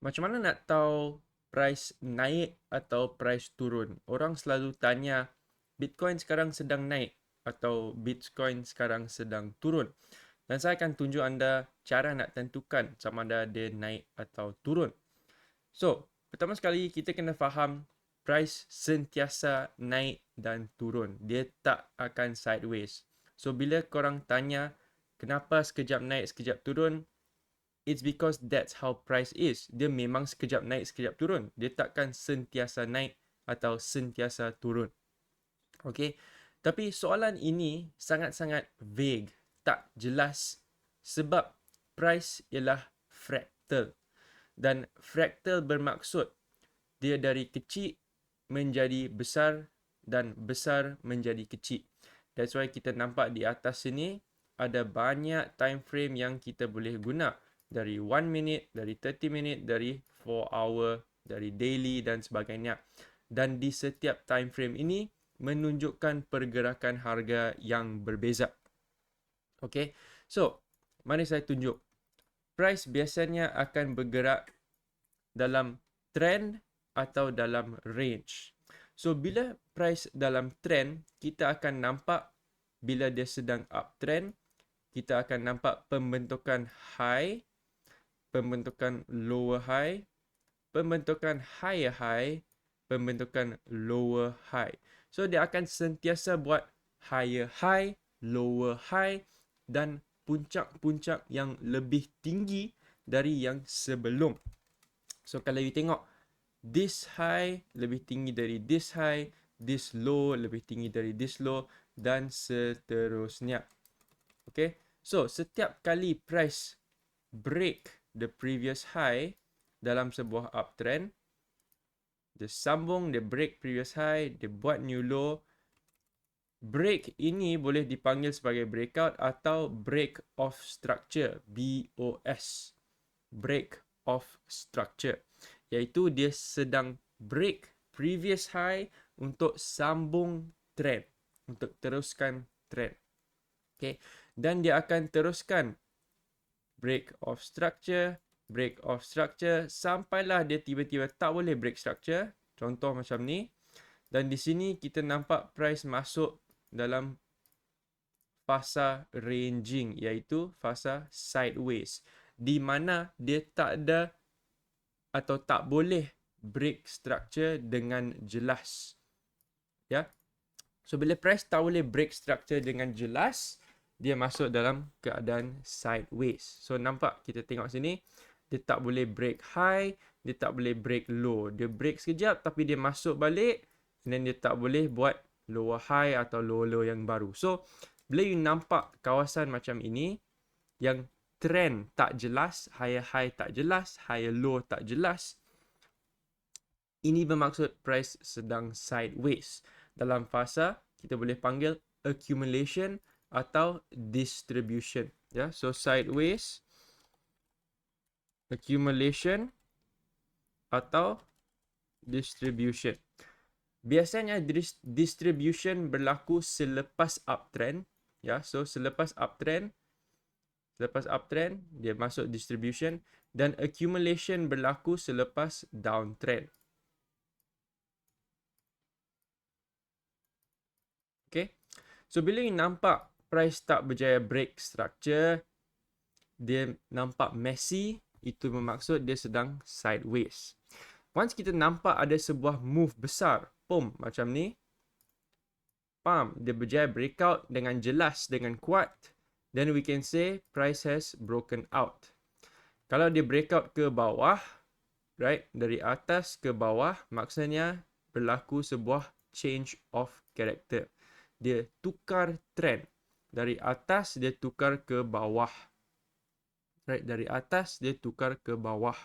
Macam mana nak tahu price naik atau price turun? Orang selalu tanya, Bitcoin sekarang sedang naik atau Bitcoin sekarang sedang turun. Dan saya akan tunjuk anda cara nak tentukan sama ada dia naik atau turun. So, pertama sekali kita kena faham price sentiasa naik dan turun. Dia tak akan sideways. So, bila korang tanya kenapa sekejap naik, sekejap turun, it's because that's how price is. Dia memang sekejap naik, sekejap turun. Dia takkan sentiasa naik atau sentiasa turun. Okay. Tapi soalan ini sangat-sangat vague. Tak jelas. Sebab price ialah fractal. Dan fractal bermaksud dia dari kecil menjadi besar dan besar menjadi kecil. That's why kita nampak di atas sini ada banyak time frame yang kita boleh guna. Dari 1 minute, dari 30 minit, dari 4 hour, dari daily dan sebagainya. Dan di setiap time frame ini menunjukkan pergerakan harga yang berbeza. Okay, so mari saya tunjuk. Price biasanya akan bergerak dalam trend atau dalam range. So bila price dalam trend, kita akan nampak bila dia sedang uptrend, kita akan nampak pembentukan high, pembentukan lower high, pembentukan higher high, pembentukan lower high. So dia akan sentiasa buat higher high, lower high dan puncak-puncak yang lebih tinggi dari yang sebelum. So kalau you tengok this high lebih tinggi dari this high, this low lebih tinggi dari this low dan seterusnya. Okay. So setiap kali price break the previous high dalam sebuah uptrend, dia sambung, dia break previous high, dia buat new low. Break ini boleh dipanggil sebagai breakout atau break of structure, BOS. Break of structure. Iaitu dia sedang break previous high untuk sambung trend. Untuk teruskan trend. Okay. Dan dia akan teruskan break of structure, break of structure sampailah dia tiba-tiba tak boleh break structure. Contoh macam ni. Dan di sini kita nampak price masuk dalam fasa ranging iaitu fasa sideways di mana dia tak ada atau tak boleh break structure dengan jelas. Ya. So bila price tak boleh break structure dengan jelas, dia masuk dalam keadaan sideways. So nampak kita tengok sini, dia tak boleh break high, dia tak boleh break low. Dia break sekejap tapi dia masuk balik dan dia tak boleh buat lower high atau lower low yang baru. So bila you nampak kawasan macam ini yang trend tak jelas, higher high tak jelas, higher low tak jelas, ini bermaksud price sedang sideways. Dalam fasa kita boleh panggil accumulation atau distribution. Ya, so sideways, accumulation atau distribution. Biasanya distribution berlaku selepas uptrend. Ya, so selepas uptrend dia masuk distribution dan accumulation berlaku selepas downtrend. Okay. So bila you nampak price tak berjaya break structure, dia nampak messy, itu bermaksud dia sedang sideways. Once kita nampak ada sebuah move besar, pom macam ni, pam, dia berjaya breakout dengan jelas, dengan kuat, then we can say price has broken out. Kalau dia breakout ke bawah, right, dari atas ke bawah, maksudnya berlaku sebuah change of character. Dia tukar trend. Dari atas dia tukar ke bawah. Right, dari atas dia tukar ke bawah.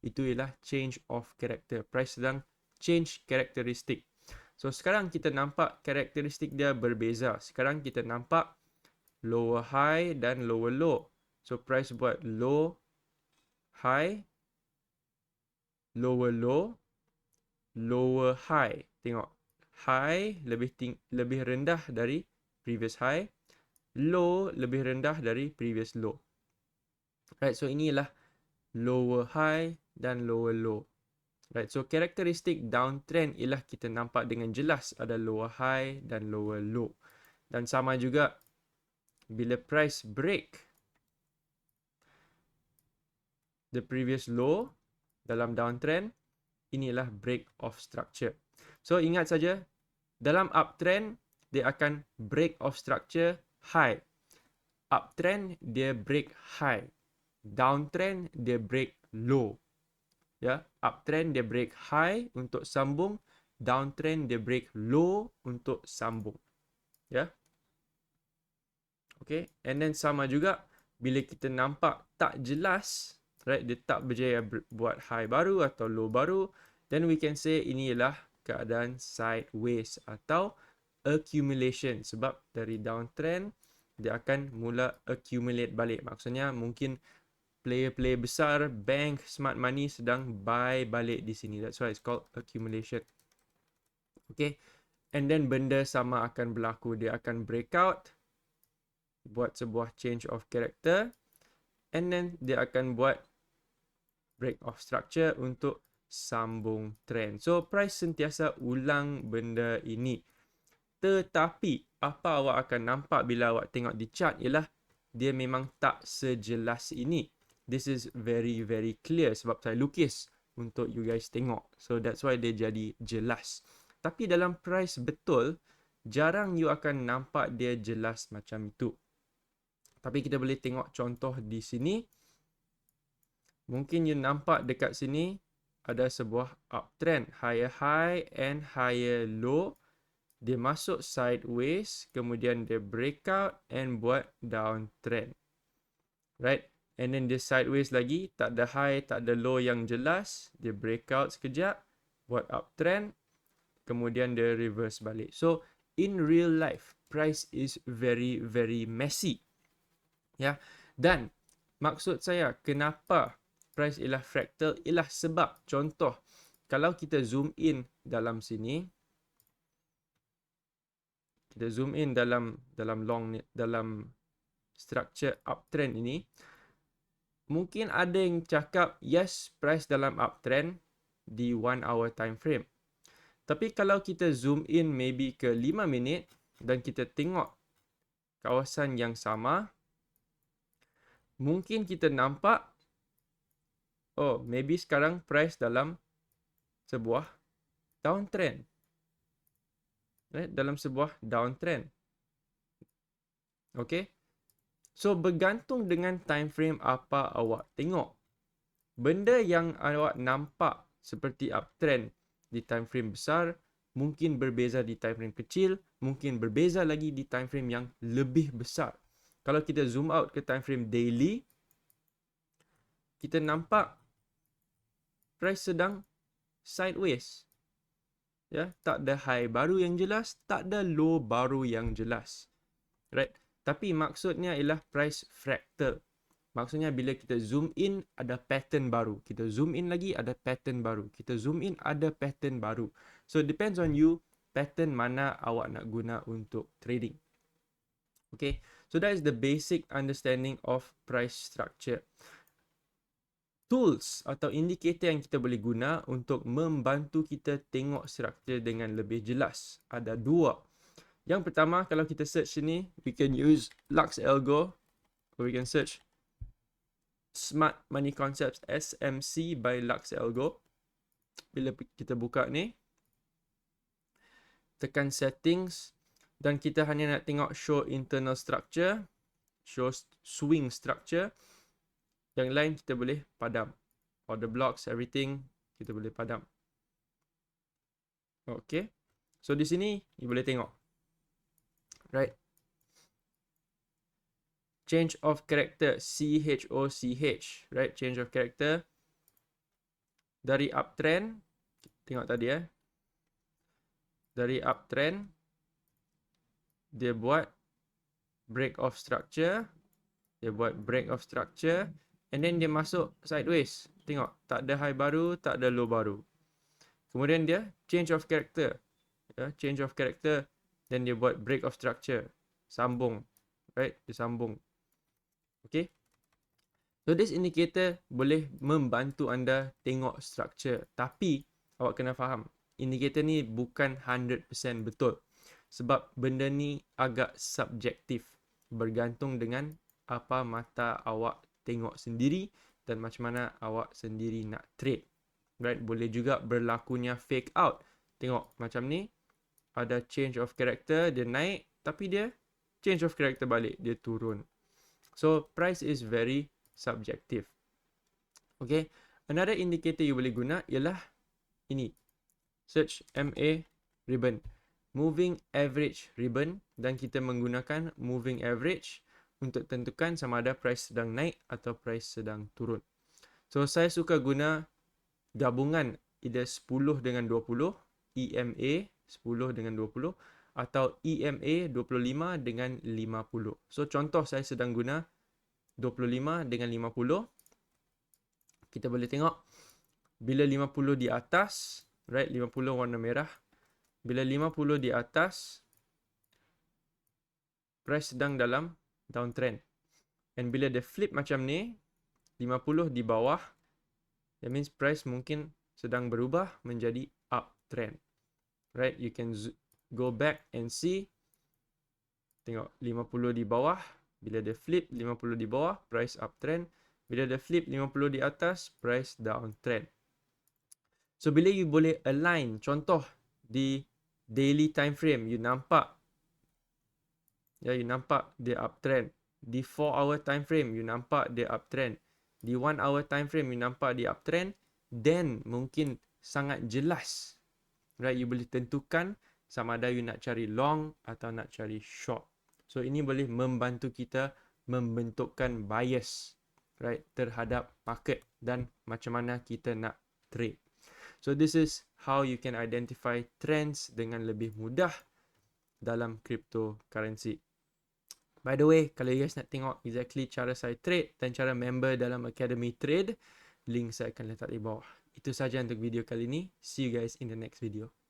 Itu ialah change of character. Price sedang change karakteristik. So sekarang kita nampak karakteristik dia berbeza. Sekarang kita nampak lower high dan lower low. So price buat low high, lower low, lower high. Tengok. High lebih rendah dari previous high. Low lebih rendah dari previous low. Right, so inilah lower high, dan lower low. Right, so karakteristik downtrend ialah kita nampak dengan jelas ada lower high dan lower low. Dan sama juga bila price break the previous low dalam downtrend, inilah break of structure. So ingat saja, dalam uptrend dia akan break of structure high. Uptrend dia break high. Downtrend dia break low. Ya, uptrend dia break high untuk sambung, downtrend dia break low untuk sambung. Ya. Okay, and then sama juga bila kita nampak tak jelas, right, dia tak berjaya buat high baru atau low baru, then we can say ini ialah keadaan sideways atau accumulation, sebab dari downtrend dia akan mula accumulate balik. Maksudnya mungkin player-player besar, bank, smart money sedang buy balik di sini. That's why it's called accumulation. Okay, and then benda sama akan berlaku. Dia akan breakout, buat sebuah change of character, and then dia akan buat break of structure untuk sambung trend. So price sentiasa ulang benda ini. Tetapi apa awak akan nampak bila awak tengok di chart ialah dia memang tak sejelas ini. This is very very clear sebab saya lukis untuk you guys tengok. So that's why dia jadi jelas. Tapi dalam price betul, jarang you akan nampak dia jelas macam itu. Tapi kita boleh tengok contoh di sini. Mungkin you nampak dekat sini ada sebuah uptrend, higher high and higher low. Dia masuk sideways, kemudian dia breakout and buat downtrend. Right? And then dia sideways lagi, tak ada high, tak ada low yang jelas. Dia breakout sekejap, buat uptrend, kemudian dia reverse balik. So, in real life, price is very very messy. Ya, dan maksud saya kenapa price ialah fractal ialah sebab contoh kalau kita zoom in dalam sini, kita zoom in dalam structure uptrend ini, mungkin ada yang cakap yes, price dalam uptrend di 1 hour time frame. Tapi kalau kita zoom in maybe ke 5 minit dan kita tengok kawasan yang sama, mungkin kita nampak, oh, maybe sekarang price dalam sebuah downtrend. Right? Dalam sebuah downtrend. Okay? So, bergantung dengan time frame apa awak tengok. Benda yang awak nampak seperti uptrend di time frame besar, mungkin berbeza di time frame kecil, mungkin berbeza lagi di time frame yang lebih besar. Kalau kita zoom out ke time frame daily, kita nampak price sedang sideways. Ya, tak ada high baru yang jelas, tak ada low baru yang jelas. Right? Tapi maksudnya ialah price fractal. Maksudnya bila kita zoom in ada pattern baru. Kita zoom in lagi ada pattern baru. Kita zoom in ada pattern baru. So depends on you pattern mana awak nak guna untuk trading. Okay, so that is the basic understanding of price structure. Tools atau indikator yang kita boleh guna untuk membantu kita tengok struktur dengan lebih jelas. Ada dua. Yang pertama, kalau kita search sini, we can use Lux Algo, or we can search Smart Money Concepts SMC by Lux Algo. Bila kita buka ni, tekan settings, dan kita hanya nak tengok show internal structure, show swing structure. Yang lain kita boleh padam. Order blocks, everything, kita boleh padam. Okay. So di sini, you boleh tengok. Right. Change of character, CHOCH. Right, change of character. Dari uptrend, tengok tadi Dari uptrend, dia buat break of structure. Dia buat break of structure. And then dia masuk sideways. Tengok, tak ada high baru, tak ada low baru. Kemudian dia change of character. Change of character. Then dia buat break of structure. Sambung. Right? Dia sambung. Okay. So this indicator boleh membantu anda tengok structure. Tapi awak kena faham, indicator ni bukan 100% betul. Sebab benda ni agak subjektif. Bergantung dengan apa mata awak tengok sendiri dan macam mana awak sendiri nak trade. Right? Boleh juga berlakunya fake out. Tengok macam ni, ada change of character, dia naik, tapi dia change of character balik, dia turun. So price is very subjective. Okay, another indicator you boleh guna ialah ini, search MA ribbon, moving average ribbon, dan kita menggunakan moving average untuk tentukan sama ada price sedang naik atau price sedang turun. So saya suka guna gabungan either 10 dengan 20, EMA 10 dengan 20 atau EMA 25 dengan 50. So contoh saya sedang guna 25 dengan 50. Kita boleh tengok bila 50 di atas, right, 50 warna merah. Bila 50 di atas, price sedang dalam downtrend. And bila dia flip macam ni, 50 di bawah, that means price mungkin sedang berubah menjadi uptrend. Right, you can go back and see. Tengok 50 di bawah, bila dia flip 50 di bawah, price uptrend. Bila dia flip 50 di atas, price downtrend. So bila you boleh align, contoh di daily time frame, you nampak dia uptrend. Di 4 hour time frame, you nampak dia uptrend. Di 1 hour time frame, you nampak dia uptrend. Then mungkin sangat jelas, right, you boleh tentukan sama ada you nak cari long atau nak cari short. So ini boleh membantu kita membentukkan bias, right, terhadap market dan macam mana kita nak trade. So this is how you can identify trends dengan lebih mudah dalam cryptocurrency. By the way, kalau you guys nak tengok exactly cara saya trade dan cara member dalam Academy Trade, link saya akan letak di bawah. Itu saja untuk video kali ini. See you guys in the next video.